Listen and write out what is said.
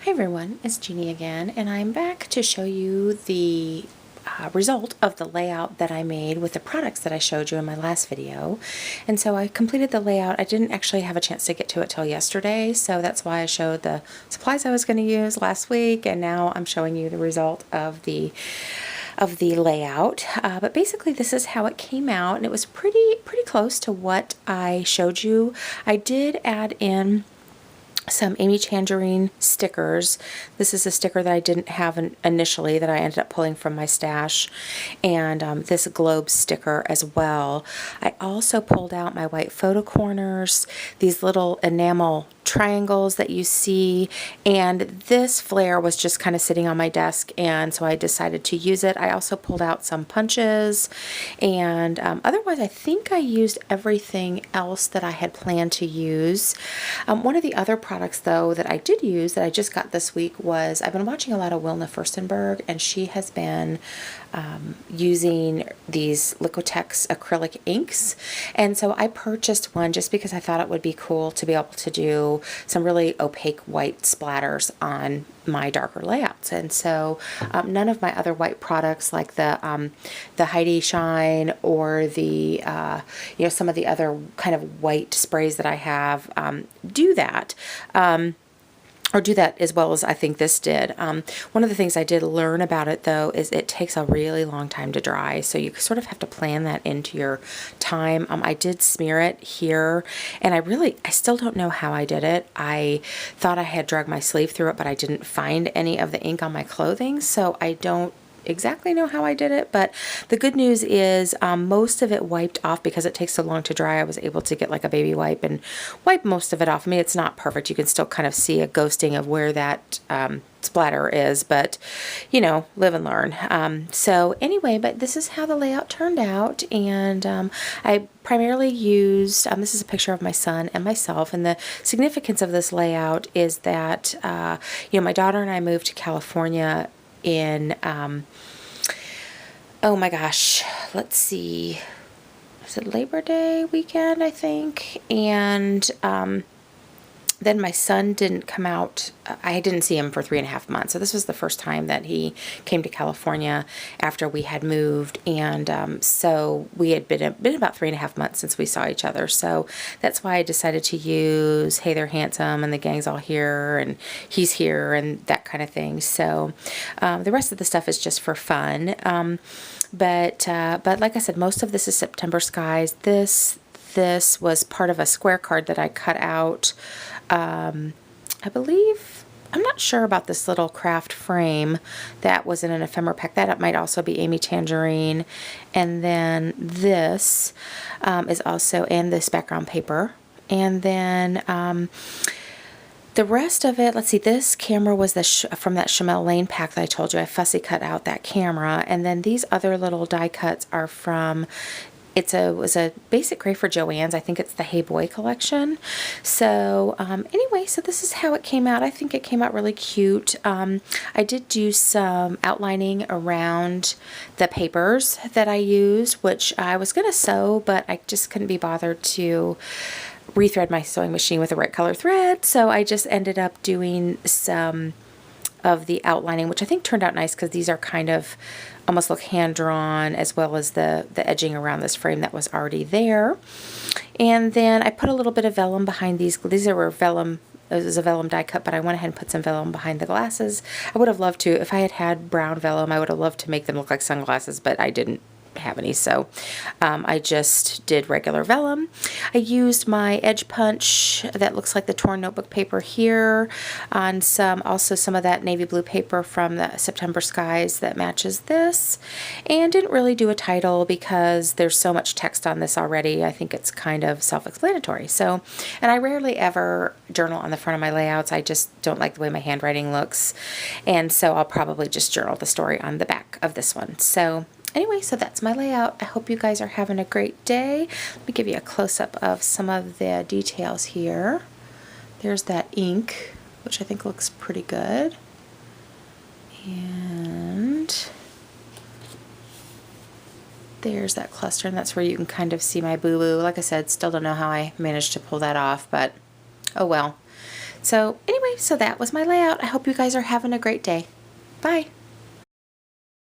Hi everyone, it's Jeannie again, and I'm back to show you the result of the layout that I made with the products that I showed you in my last video. And so I completed the layout. I didn't actually have a chance to get to it till yesterday, so that's why I showed the supplies I was going to use last week, and now I'm showing you the result of the layout. But basically this is how it came out, and it was pretty close to what I showed you. I did add in some Amy Tangerine stickers. This is a sticker that I didn't have initially that I ended up pulling from my stash, and this globe sticker as well. I also pulled out my white photo corners, these little enamel triangles that you see, and this flare was just kind of sitting on my desk, and so I decided to use it. I also pulled out some punches, and otherwise I think I used everything else that I had planned to use. One of the other products though that I did use that I just got this week was, I've been watching a lot of Wilna Furstenberg, and she has been using these Liquitex acrylic inks, and so I purchased one just because I thought it would be cool to be able to do some really opaque white splatters on my darker layouts. And so none of my other white products like the Heidi Shine or the some of the other kind of white sprays that I have do that. Or do that as well as I think this did. One of the things I did learn about it though is it takes a really long time to dry, so you sort of have to plan that into your time. I did smear it here, and I still don't know how I did it. I thought I had dragged my sleeve through it, but I didn't find any of the ink on my clothing, so I don't exactly know how I did it. But the good news is most of it wiped off. Because it takes so long to dry, I was able to get like a baby wipe and wipe most of it off. I mean, it's not perfect. You can still kind of see a ghosting of where that splatter is, but you know, live and learn. So anyway, but this is how the layout turned out, and I primarily used, this is a picture of my son and myself, and the significance of this layout is that my daughter and I moved to California in oh my gosh, let's see, is it Labor Day weekend, I think? And then my son didn't come out. I didn't see him for 3.5 months. So this was the first time that he came to California after we had moved. And so we had been about 3.5 months since we saw each other. So that's why I decided to use Hey They're Handsome and the gang's all here and he's here and that kind of thing. So the rest of the stuff is just for fun. But like I said, most of this is September Skies. This was part of a square card that I cut out. I believe, I'm not sure about this little craft frame that was in an ephemera pack. That might also be Amy Tangerine. And then this is also, and this background paper. And then the rest of it, let's see, this camera was from that Chamel Lane pack that I told you. I fussy cut out that camera. And then these other little die cuts are from, it was a basic gray for Joann's. I think it's the Hey Boy collection. So anyway, so this is how it came out. I think it came out really cute. I did do some outlining around the papers that I used, which I was going to sew, but I just couldn't be bothered to rethread my sewing machine with the right color thread. So I just ended up doing some of the outlining, which I think turned out nice because these are kind of almost look hand-drawn, as well as the edging around this frame that was already there. And then I put a little bit of vellum behind these. These were vellum. It was a vellum die cut, but I went ahead and put some vellum behind the glasses. I would have loved to, if I had had brown vellum, I would have loved to make them look like sunglasses, but I didn't have any, so I just did regular vellum. I used my edge punch that looks like the torn notebook paper here on also some of that navy blue paper from the September Skies that matches this, and didn't really do a title because there's so much text on this already. I think it's kind of self-explanatory. So, and I rarely ever journal on the front of my layouts. I just don't like the way my handwriting looks, and so I'll probably just journal the story on the back of this one. So anyway, so that's my layout. I hope you guys are having a great day. Let me give you a close-up of some of the details here. There's that ink, which I think looks pretty good. And there's that cluster, and that's where you can kind of see my boo-boo. Like I said, still don't know how I managed to pull that off, but oh well. So anyway, so that was my layout. I hope you guys are having a great day. Bye.